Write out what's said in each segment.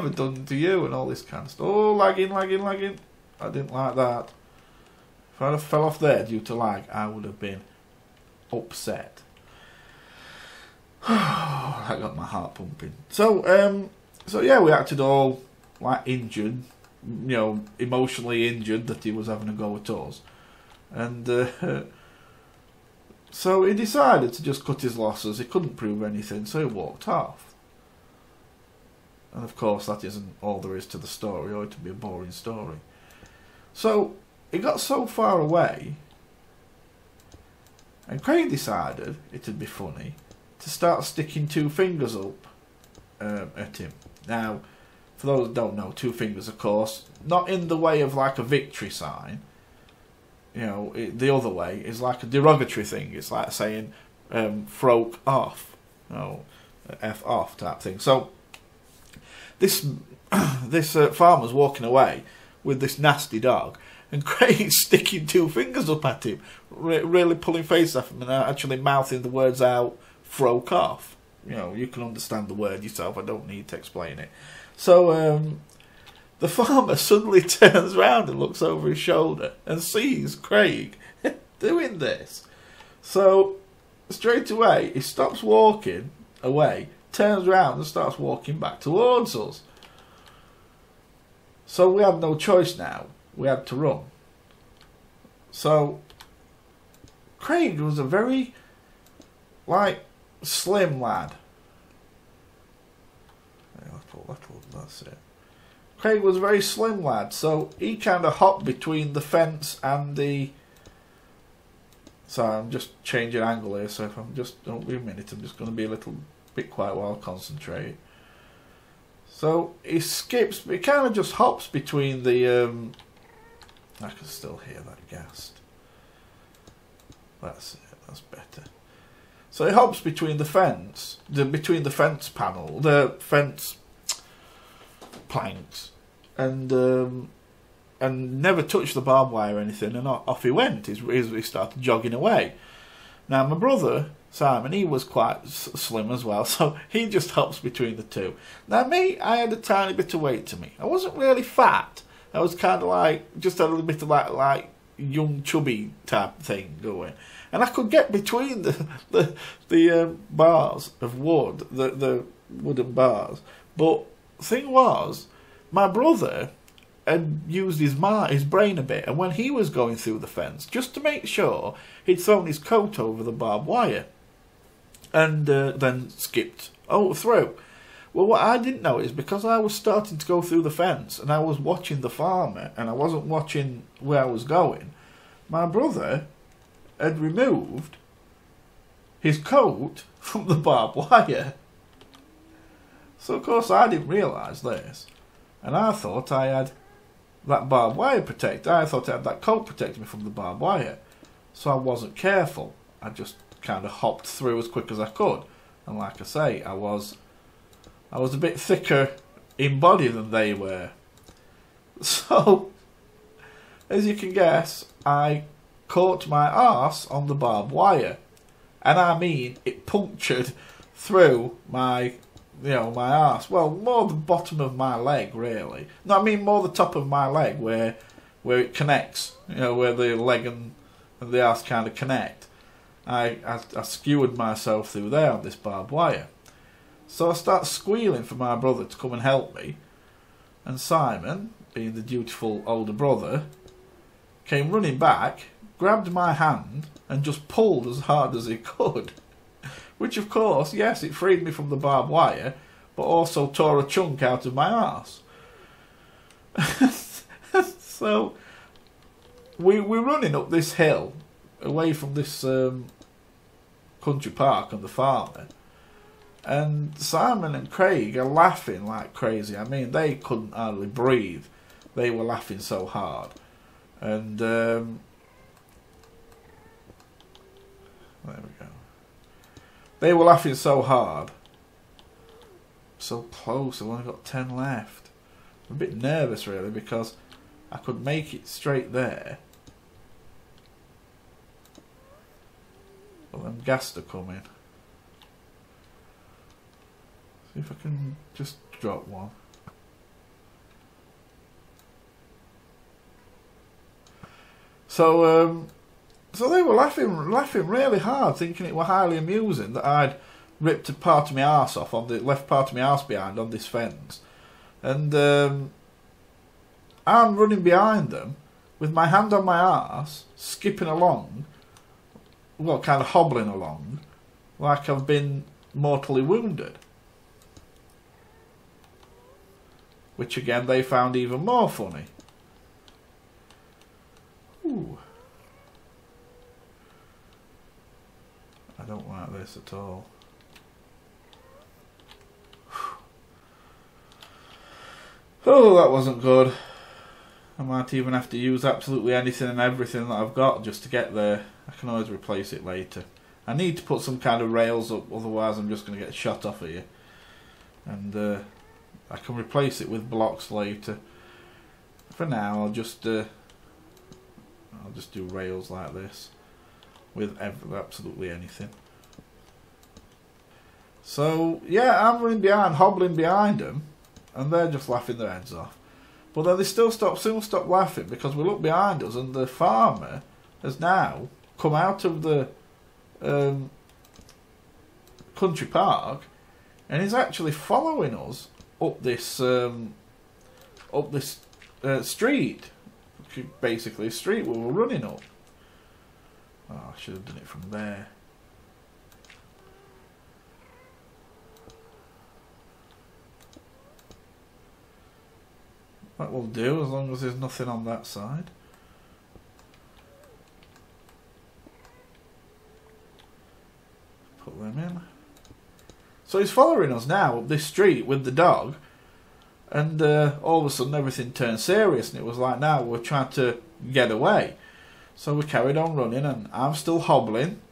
ever done to you and all this kind of stuff. Oh, lagging. I didn't like that. If I'd have fell off there due to lag, I would have been upset. I got my heart pumping. So yeah, we acted all like injured, you know, emotionally injured that he was having a go at us. And so he decided to just cut his losses. He couldn't prove anything, so he walked off. And of course, that isn't all there is to the story, or it would be a boring story. So he got so far away, and Craig decided it'd be funny to start sticking 2 fingers up at him. Now, for those who don't know, 2 fingers, of course, not in the way of like a victory sign. You know, the other way is like a derogatory thing. It's like saying "froke off," you know, "f off" type thing. So this farmer's walking away with this nasty dog, and Craig's sticking 2 fingers up at him, really pulling face off him, and actually mouthing the words out, "froke off." You know, you can understand the word yourself. I don't need to explain it. So the farmer suddenly turns round and looks over his shoulder and sees Craig doing this. So straight away he stops walking away, turns around and starts walking back towards us. So we had no choice now. We had to run. So Craig was a very like slim lad. That's it. Craig was a very slim lad, so he kind of hopped between the fence and the... Sorry, I'm just changing angle here, so if I'm just... Don't be a minute, I'm just going to be a little bit quiet while I concentrate. So he skips, he kind of just hops between the... I can still hear that ghast. That's it, that's better. So he hops between the fence, between the fence panel, the fence planks, and never touched the barbed wire or anything, and off he went. He started jogging away. Now my brother Simon, he was quite slim as well, so he just hops between the 2. Now me, I had a tiny bit of weight to me. I wasn't really fat. I was kind of like, just had a little bit of like young chubby type thing going, and I could get between the bars of wood, the wooden bars. But the thing was, my brother had used his brain a bit, and when he was going through the fence, just to make sure, he'd thrown his coat over the barbed wire, and then skipped through. Well, what I didn't know is, because I was starting to go through the fence, and I was watching the farmer, and I wasn't watching where I was going, my brother had removed his coat from the barbed wire. So of course I didn't realise this, and I thought I had that barbed wire protected. I thought I had that coat protecting me from the barbed wire, so I wasn't careful. I just kind of hopped through as quick as I could, and like I say, I was a bit thicker in body than they were. So, as you can guess, I caught my arse on the barbed wire, and I mean it punctured through my my arse. Well, more the bottom of my leg, really. No, I mean more the top of my leg, where it connects. Where the leg and the arse kind of connect. I skewered myself through there on this barbed wire. So I start squealing for my brother to come and help me, and Simon, being the dutiful older brother, came running back, grabbed my hand, and just pulled as hard as he could. Which, of course, yes, it freed me from the barbed wire, but also tore a chunk out of my arse. So, we're running up this hill, away from this country park and the farmer, and Simon and Craig are laughing like crazy. I mean, they couldn't hardly breathe. They were laughing so hard. And, there we go. They were laughing so hard. So close, I've only got 10 left. I'm a bit nervous really, because I could make it straight there. But them gas are coming. See if I can just drop one. So they were laughing really hard, thinking it were highly amusing that I'd ripped a part of my arse off left part of my arse behind on this fence, and I'm running behind them with my hand on my arse, skipping along, well, kind of hobbling along, like I've been mortally wounded. Which again they found even more funny. Ooh. I don't like this at all. Oh, that wasn't good. I might even have to use absolutely anything and everything that I've got just to get there. I can always replace it later. I need to put some kind of rails up, otherwise I'm just going to get shot off here. And I can replace it with blocks later. For now, I'll just do rails like this with absolutely anything. So yeah, I'm running behind, hobbling behind them, and they're just laughing their heads off. But then they soon stop laughing because we look behind us and the farmer has now come out of the country park and is actually following us up this street, basically a street we were running up. Oh, I should have done it from there. That will do, as long as there's nothing on that side. Put them in. So he's following us now up this street with the dog, and all of a sudden everything turned serious, and it was like, now we're trying to get away. So we carried on running, and I'm still hobbling,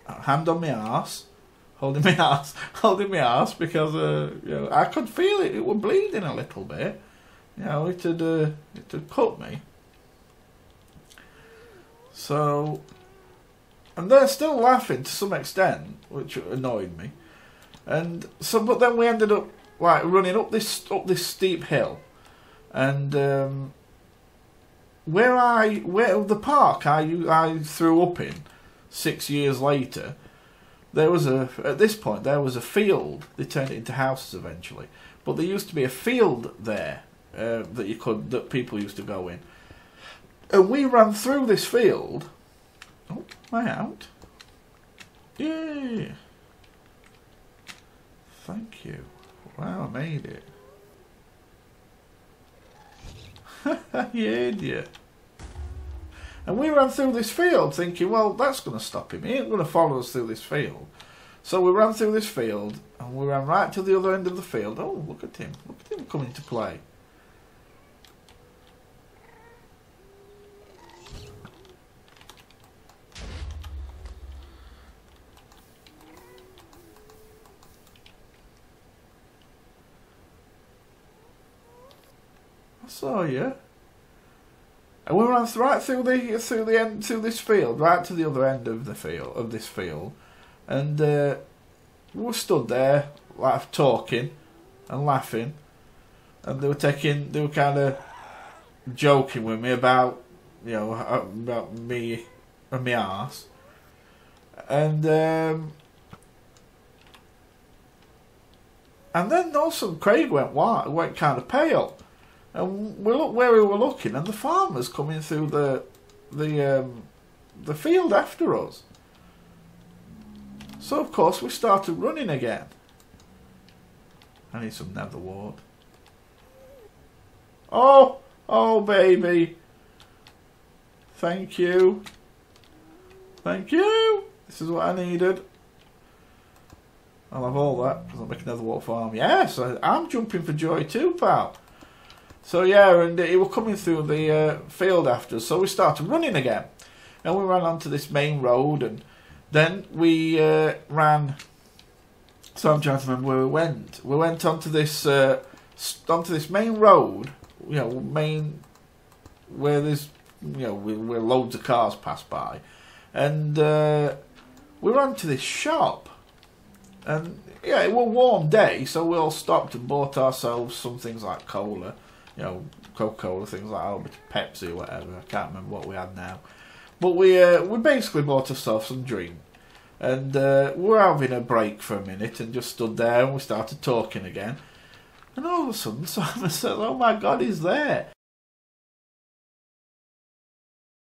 hand on my arse, holding my arse because you know, I could feel it. It was bleeding a little bit. You know, it had cut me. So, and they're still laughing to some extent, which annoyed me. And so, but then we ended up like running up this steep hill, and where the park I threw up in 6 years later, there was at this point there was a field. They turned it into houses eventually, but there used to be a field there that people used to go in, and we ran through this field. Oh, am I out? Yeah. Thank you. Wow, I made it. You idiot. And we ran through this field thinking, well, that's going to stop him. He ain't going to follow us through this field. So we ran through this field, and we ran right to the other end of the field. Oh, look at him. Look at him coming to play. I saw you. And we ran right through this field, right to the other end of this field, and we were stood there, like talking and laughing, and they were kind of joking with me about, you know, about me and my arse, and then also Craig went kind of pale. And we looked where we were looking, and the farmer's coming through the field after us. So of course we started running again. I need some nether wart. Oh baby. Thank you. Thank you. This is what I needed. I'll have all that because I'll make another wart farm. Yes, I'm jumping for joy too, pal. So yeah, and he was coming through the field after us, so we started running again. And we ran onto this main road, and then we ran... So I'm trying to remember where we went. We went onto this main road, you know, where there's, you know, where loads of cars pass by. And we ran to this shop. And yeah, it was a warm day, so we all stopped and bought ourselves some things like cola you know, Coca-Cola, things like that, or Pepsi or whatever. I can't remember what we had now. But we basically bought ourselves some drink. And we were having a break for a minute and just stood there and we started talking again. And all of a sudden Simon said, "Oh my God, he's there."